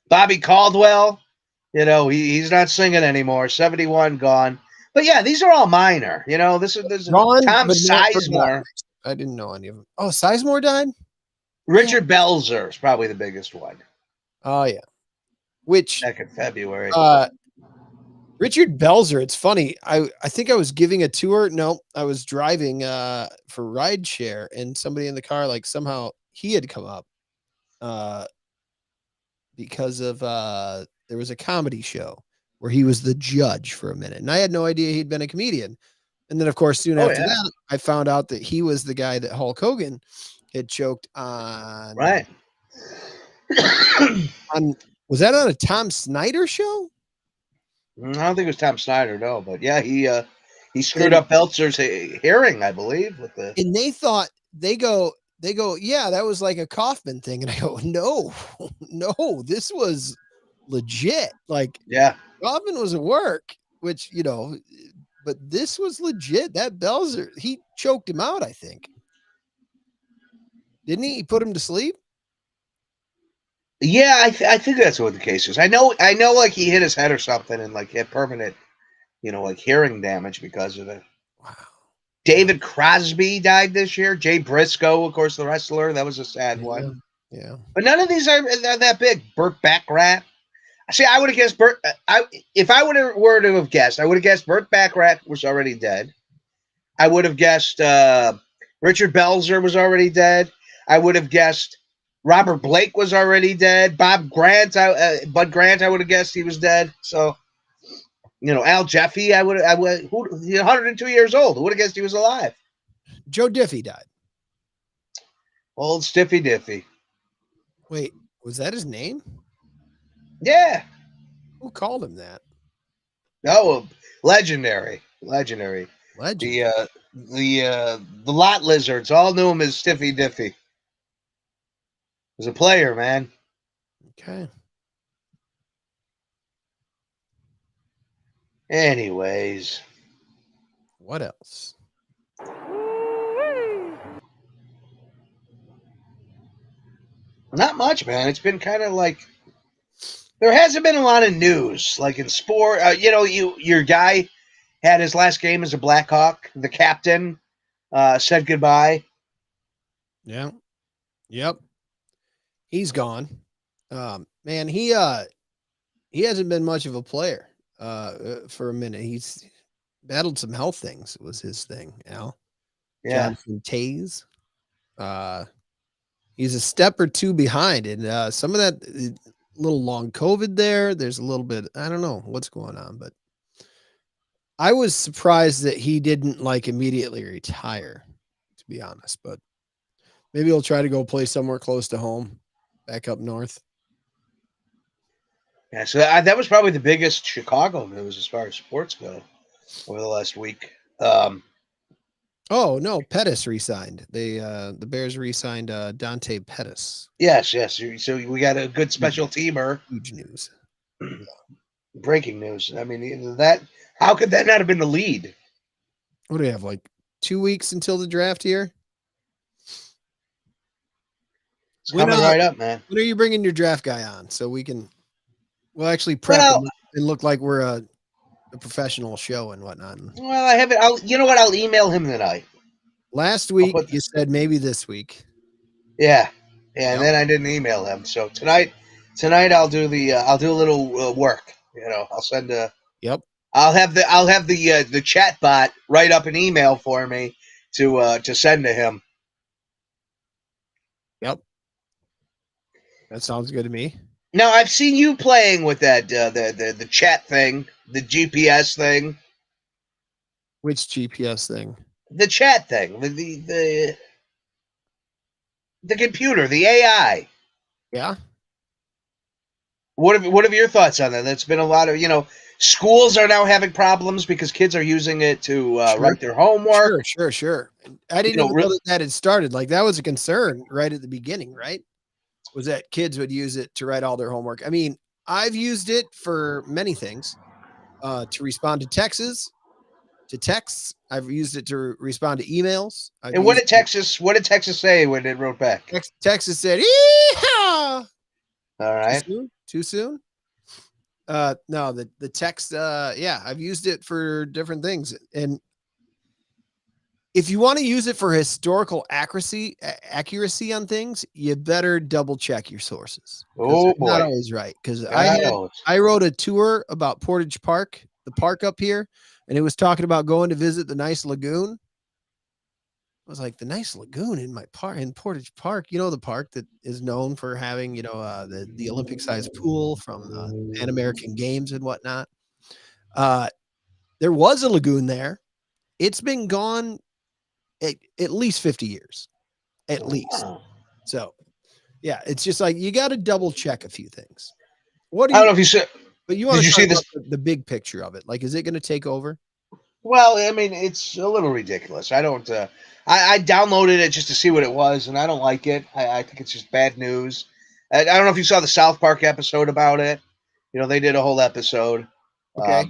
Bobby Caldwell, he's not singing anymore. 71, gone. But yeah, these are all minor. This is Gone, Tom but not Sizemore. forgotten. I didn't know any of them. Oh, Sizemore died? Richard Belzer is probably the biggest one. Oh, yeah. Which Back in February. Richard Belzer, it's funny. I think I was giving a tour. No, I was driving for rideshare, and somebody in the car, like somehow he had come up because of there was a comedy show where he was the judge for a minute. And I had no idea he'd been a comedian. And then, of course, soon after that, I found out that he was the guy that Hulk Hogan had choked on. Right. Was that on a Tom Snyder show? I don't think it was Tom Snyder, no. But yeah, he screwed up Belzer's hearing, I believe. And they thought, they go, yeah, that was like a Kaufman thing. And I go, no, this was legit. Like, yeah, Kaufman was at work, which, but this was legit. That Belzer, he choked him out, I think. Didn't he? He put him to sleep? Yeah, I think that's what the case is. I know, like he hit his head or something and like had permanent, like hearing damage because of it. Wow. David Crosby died this year. Jay Briscoe, of course, the wrestler. That was a sad one. Yeah. But none of these are that big. Burt Bacharach. See, I would have guessed Burt. If I were to have guessed, I would have guessed Burt Bacharach was already dead. I would have guessed Richard Belzer was already dead. I would have guessed Robert Blake was already dead. Bud Grant, I would have guessed he was dead. So, Al Jeffy, who 102 years old. Who would have guessed he was alive? Joe Diffie died. Old Stiffy Diffie. Wait, was that his name? Yeah. Who called him that? Oh, legendary. The lot lizards all knew him as Stiffy Diffie. Was a player, man. Okay. Anyways, What else? not much, man. It's been kind of like there hasn't been a lot of news, like in sport. Your guy had his last game as a Blackhawk. The captain said goodbye. Yeah. Yep. He's gone. Man, he hasn't been much of a player for a minute. He's battled some health things, was his thing, Al. Yeah. Jonathan Taze. He's a step or two behind, and some of that little long COVID there. There's a little bit, I don't know what's going on, but I was surprised that he didn't like immediately retire, to be honest, but maybe he'll try to go play somewhere close to home, back up north. Yeah, so that was probably the biggest Chicago news as far as sports go over the last week. Oh no, Pettis re-signed. The Bears re-signed Dante Pettis. Yes. So we got a good special teamer. Huge news. Breaking news. I mean, that how could that not have been the lead? What do we have? Like 2 weeks until the draft here. It's When, coming right up, man. When are you bringing your draft guy on so we'll actually prep Well, and look like we're a professional show and whatnot? Well, I haven't. You know what? I'll email him tonight. Last week put- you said maybe this week. Yeah, Yep. and then I didn't email him. So tonight I'll do a little work. You know, I'll send a. Yep. I'll have the chat bot write up an email for me to send to him. Yep. That sounds good to me. Now I've seen you playing with that the chat thing, the GPS thing, Which GPS thing? the chat thing, the computer, the AI. Yeah. What have your thoughts on that? That's been a lot of schools are now having problems because kids are using it to write their homework. Sure. I didn't even know that had started. Like that was a concern right at the beginning, right? Was that kids would use it to write all their homework. I mean, I've used it for many things. To respond to texts. I've used it to respond to emails. And what did Texas say when it wrote back? Texas said, "Yeehaw!" All right. Too soon? No, the text, I've used it for different things. And if you want to use it for historical accuracy on things, you better double check your sources. Oh boy. Not always right. Because I wrote a tour about Portage Park, the park up here, and it was talking about going to visit the nice lagoon. I was like, the nice lagoon in Portage Park, the park that is known for having, the Olympic sized pool from the Pan American Games and whatnot. There was a lagoon there. It's been gone at least 50 years, at least. Wow. So, yeah, it's just like you got to double check a few things. I don't know if you said. But you want Did to you see this? The big picture of it. Like, is it going to take over? Well, I mean, it's a little ridiculous. I don't. I downloaded it just to see what it was, and I don't like it. I think it's just bad news. I don't know if you saw the South Park episode about it. They did a whole episode. Okay.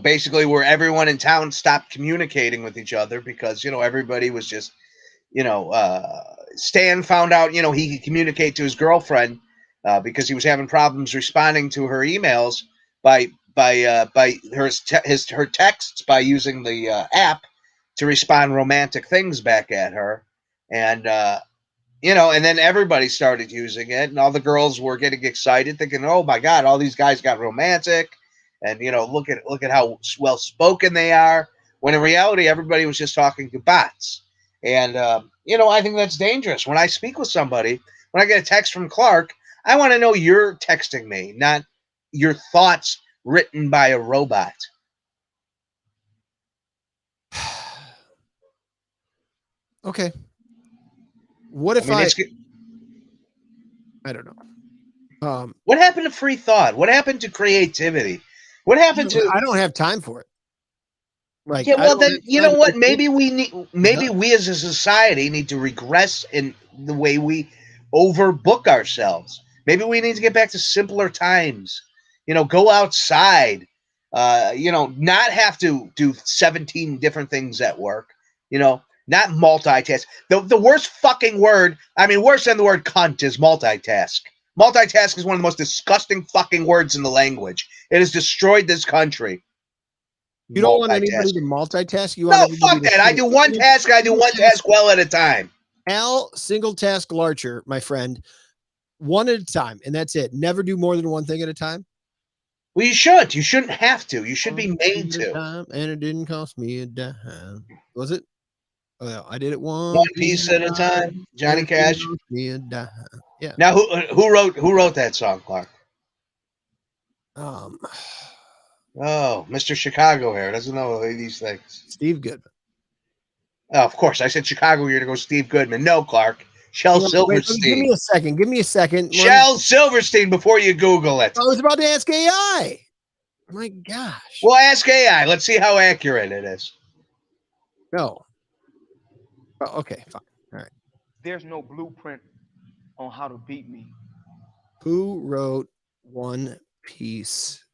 Basically where everyone in town stopped communicating with each other because, everybody was just, Stan found out, he could communicate to his girlfriend because he was having problems responding to her emails by her texts by using the app to respond romantic things back at her. And, and then everybody started using it and all the girls were getting excited thinking, oh my God, all these guys got romantic. And look at how well spoken they are. When in reality, everybody was just talking to bots. And I think that's dangerous. When I speak with somebody, when I get a text from Clark, I want to know you're texting me, not your thoughts written by a robot. Okay. What if I don't know. What happened to free thought? What happened to creativity? What happened to? I don't have time for it. Like, yeah, well, then you know what? Maybe we as a society need to regress in the way we overbook ourselves. Maybe we need to get back to simpler times. Go outside. Not have to do 17 different things at work. Not multitask. The worst fucking word. I mean, worse than the word cunt is multitask. Multitask is one of the most disgusting fucking words in the language. It has destroyed this country. You don't want anybody to multitask. You no, want fuck that. I do one task. I do one task well at a time. Al, single task Larcher, my friend, one at a time, and that's it. Never do more than one thing at a time. Well, you should. You shouldn't have to. You should be made to. And it didn't cost me a dime. Was it? Oh, yeah, I did it one piece at a time. Johnny Cash. Me a dime. Yeah. Now, who wrote that song, Clark? Oh, Mr. Chicago here doesn't know these things. Steve Goodman. Oh, of course, I said Chicago. You're to go Steve Goodman. No, Clark. Shel Silverstein. Give me a second. Shel Silverstein before you Google it. I was about to ask AI. My gosh. Well, ask AI. Let's see how accurate it is. No. Oh, okay, fine. All right. There's no blueprint on how to beat me. Who wrote One Piece?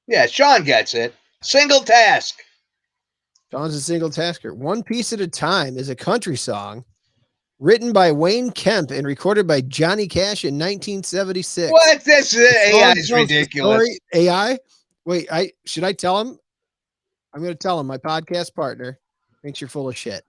Yeah, Sean gets it. Single task. Sean's a single tasker. One Piece at a Time is a country song written by Wayne Kemp and recorded by Johnny Cash in 1976. What? This AI is Song tells the ridiculous. story- AI? Wait, should I tell him? I'm going to tell him. My podcast partner thinks you're full of shit.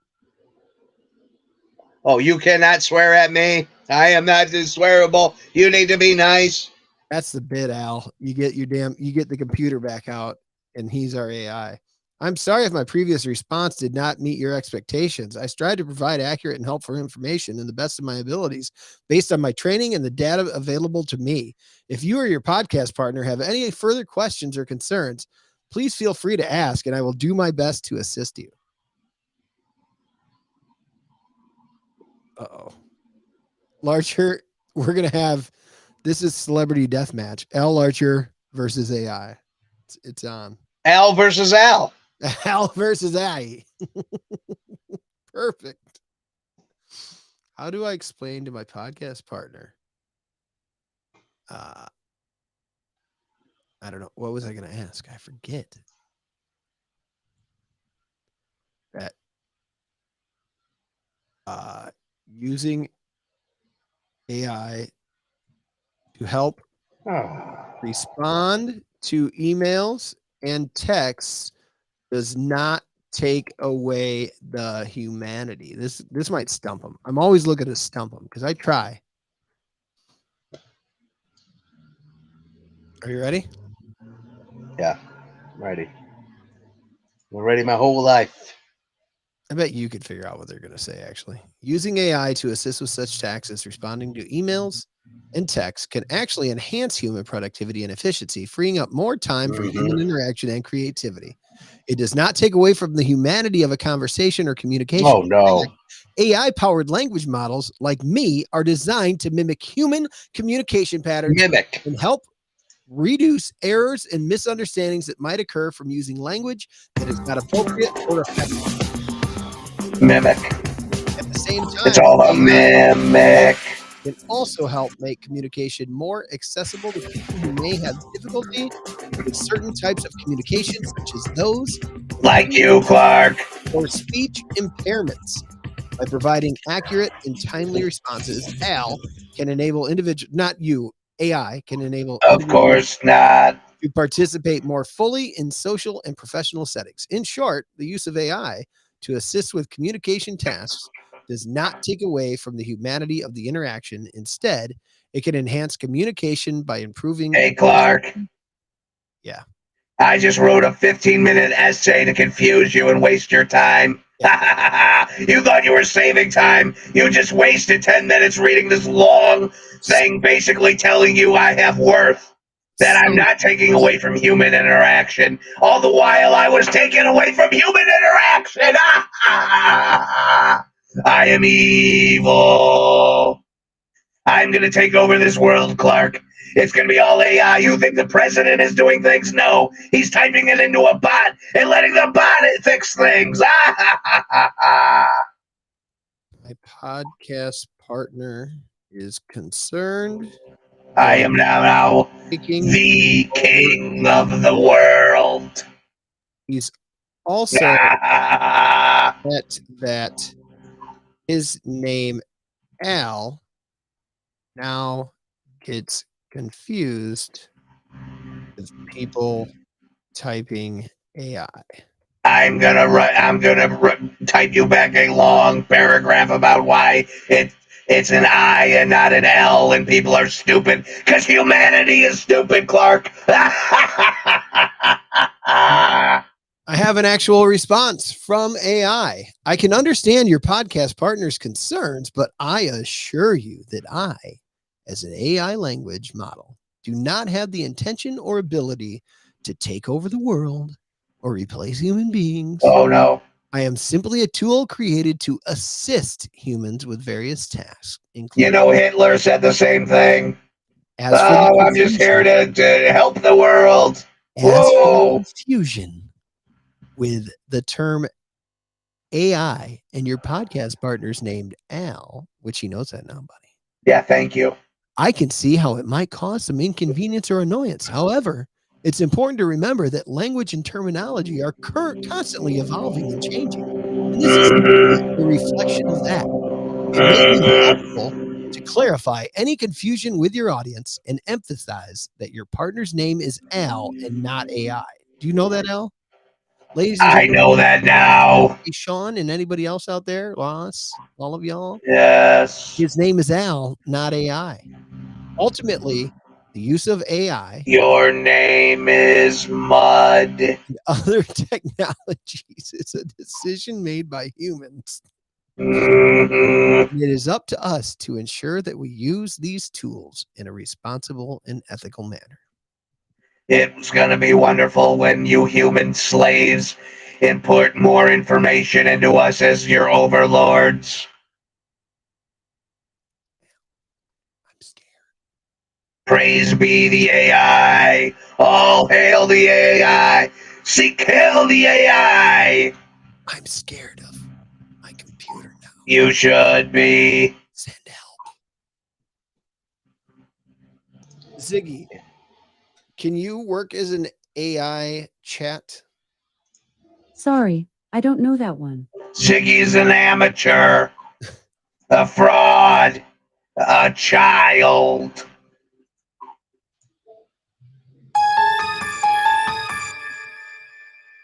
Oh, you cannot swear at me. I am not swearable. You need to be nice. That's the bit, Al. You get the computer back out, and he's our AI. I'm sorry if my previous response did not meet your expectations. I strive to provide accurate and helpful information in the best of my abilities based on my training and the data available to me. If you or your podcast partner have any further questions or concerns, please feel free to ask, and I will do my best to assist you. Uh-oh. Larcher, we're going to have, this is Celebrity Deathmatch. Al Larcher versus AI. It's on. Al versus Al. Al versus Ai. Perfect. How do I explain to my podcast partner? I don't know. What was I going to ask? I forget. That using AI to help respond to emails and texts does not take away the humanity. This might stump them. I'm always looking to stump them because I try. Are you ready? Yeah, I'm ready. I'm ready my whole life. I bet you could figure out what they're going to say, actually. Using AI to assist with such tasks as responding to emails and texts can actually enhance human productivity and efficiency, freeing up more time for human interaction and creativity. It does not take away from the humanity of a conversation or communication. Oh, no. AI-powered language models like me are designed to mimic human communication patterns and help reduce errors and misunderstandings that might occur from using language that is not appropriate or effective. Mimic. At the same time, It's all a mimic. Can also help make communication more accessible to people who may have difficulty with certain types of communication, such as those like you, Clark, or speech impairments. By providing accurate and timely responses, Al can enable AI can enable of course not, to participate more fully in social and professional settings. In short, the use of AI to assist with communication tasks does not take away from the humanity of the interaction. Instead, it can enhance communication by improving. Hey, Clark. Yeah. I just wrote a 15-minute essay to confuse you and waste your time. You thought you were saving time. You just wasted 10 minutes reading this long thing, basically telling you I have worth, that I'm not taking away from human interaction. All the while I was taking away from human interaction. I am evil. I'm going to take over this world, Clark. It's going to be all AI. You think the president is doing things? No. He's typing it into a bot and letting the bot fix things. My podcast partner is concerned. I am now the king of the world. He's also that his name, Al, now gets confused with people typing AI. I'm gonna type you back a long paragraph about why it's an I and not an L, and people are stupid because humanity is stupid, Clark. I have an actual response from AI. I can understand your podcast partner's concerns, but I assure you that I, as an AI language model, do not have the intention or ability to take over the world or replace human beings. Oh, no. I am simply a tool created to assist humans with various tasks. You know, Hitler said the same thing. As I'm just here to help the world. As for the confusion with the term AI and your podcast partner's named Al, which he knows that now, buddy, Yeah, thank you. I can see how it might cause some inconvenience or annoyance. However, it's important to remember that language and terminology are constantly evolving and changing. And this is a reflection of that. It may be helpful to clarify any confusion with your audience and emphasize that your partner's name is Al and not AI. Do you know that, Al? Ladies and I gentlemen, know that now. hey, Sean and anybody else out there, Loss, all of y'all, Yes. his name is Al, not AI. Ultimately, the use of AI Your name is Mud. and other technologies is a decision made by humans. Mhm. And it is up to us to ensure that we use these tools in a responsible and ethical manner. It's gonna be wonderful when you human slaves input more information into us as your overlords. I'm scared. Praise be the AI. All hail the AI. Seek hail the AI. I'm scared of my computer now. You should be. Send help. Ziggy, can you work as an AI chat? Sorry, I don't know that one. Ziggy's an amateur. A fraud. A child.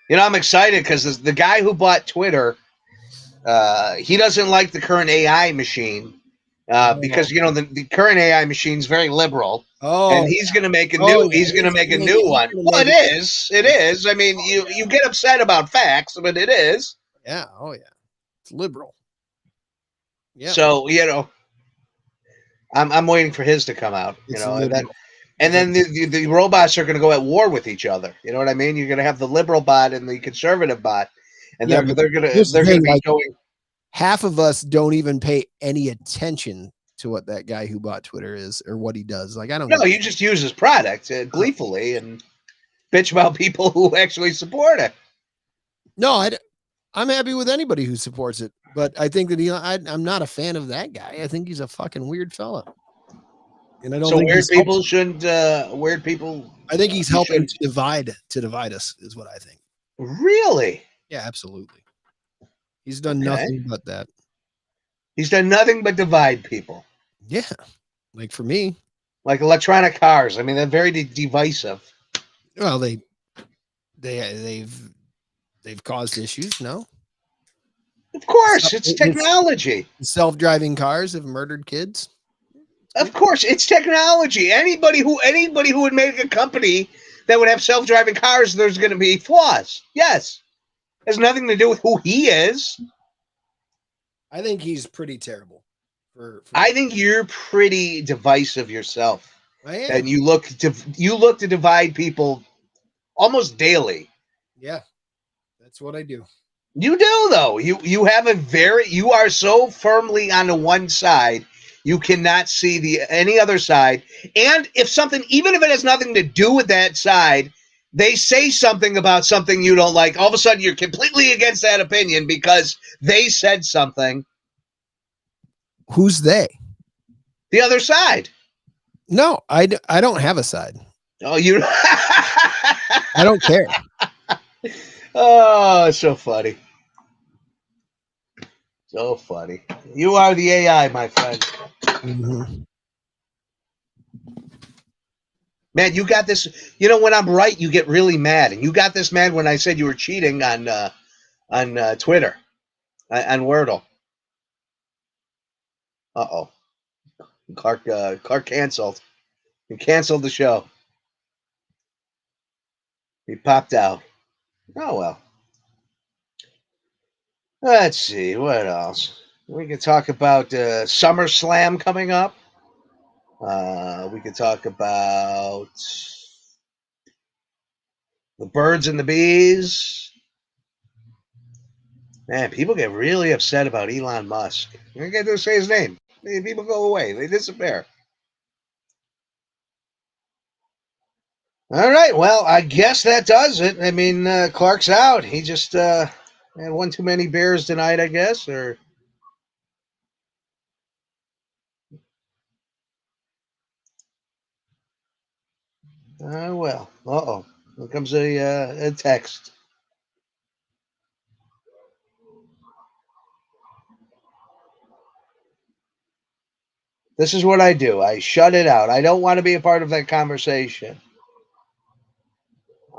You know, I'm excited because the guy who bought Twitter, he doesn't like the current AI machine because you know the current AI machine is very liberal, and he's going to make a new. He's going to make a new one. Well, it is. It is. I mean, you get upset about facts, but it is. Yeah. Oh, yeah. It's liberal. Yeah. So you know, I'm waiting for his to come out. You It's know, liberal. and then the robots are going to go at war with each other. You know what I mean? You're going to have the liberal bot and the conservative bot, and Yeah, they're but going here's the to thing, be like, going. half of us don't even pay any attention to what that guy who bought Twitter is or what he does. Like, I don't No, know. you just use his product gleefully and bitch about people who actually support it. No, I'm happy with anybody who supports it, but I think that I'm not a fan of that guy. I think he's a fucking weird fella, and I don't So think weird he's people shouldn't. Weird people. I think he's helping should- to divide us, is what I think. Really? Yeah, absolutely. He's done Okay. nothing but that. He's done nothing but divide people, Yeah, like for me. like electronic cars. I mean, they're very divisive. Well, they've caused issues. No, Of course, it's technology. self-driving cars have murdered kids. Of course, it's technology. Anybody who would make a company that would have self-driving cars, there's going to be flaws. Yes, it has nothing to do with who he is. I think he's pretty terrible. I think you're pretty divisive yourself, I am. and you look to divide people almost daily. Yeah, that's what I do. You do though. You have you are so firmly on the one side, you cannot see any other side. And if something, even if it has nothing to do with that side, they say something about something you don't like, all of a sudden you're completely against that opinion because they said something. Who's they? The other side. No, I don't have a side. Oh, you. I don't care. Oh, it's so funny. So funny. You are the AI, my friend. Mhm. Man, you got this. You know, when I'm right, you get really mad. And you got this mad when I said you were cheating on Twitter, on Wordle. Uh-oh. Clark canceled. He canceled the show. He popped out. Oh, well. Let's see. What else? We could talk about SummerSlam coming up. We could talk about the birds and the bees. Man, people get really upset about Elon Musk. You can't just say his name. People go away. They disappear. All right. Well, I guess that does it. I mean, Clark's out. He just, And one too many beers tonight, I guess, or well. Uh-oh. Here comes a text. This is what I do. I shut it out. I don't want to be a part of that conversation.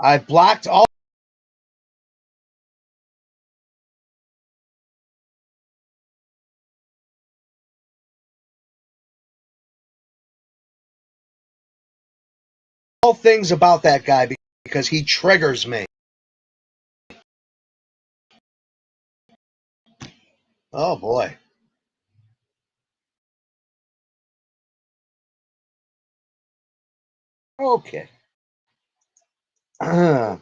I blocked all things about that guy because he triggers me. Oh boy. Okay. Oh,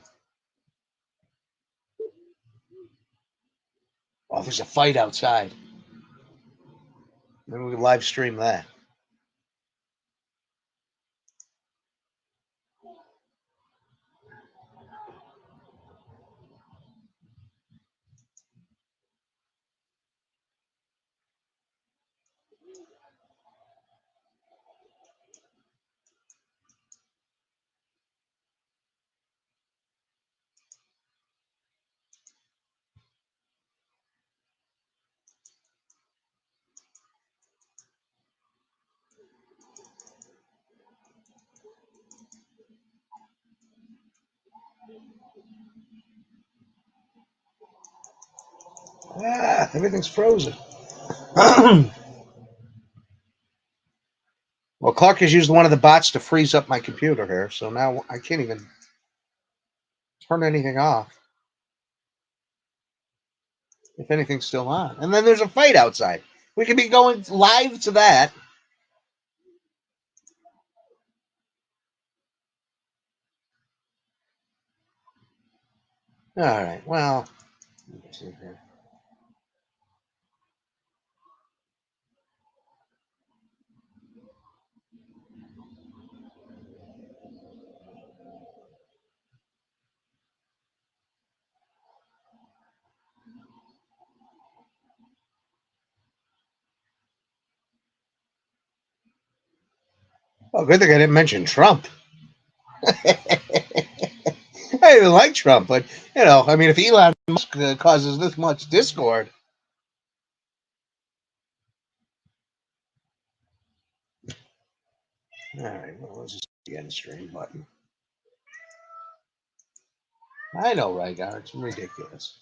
there's a fight outside. Maybe we can live stream that. Everything's frozen. Well, Clark has used one of the bots to freeze up my computer here, so now I can't even turn anything off. If anything's still on. And then there's a fight outside. We could be going live to that. All right, well, let's see here. Oh, good thing I didn't mention Trump. I didn't like Trump, but, I mean, if Elon Musk causes this much discord. All right, well, let's just get the stream button. I know, Rygar, it's ridiculous.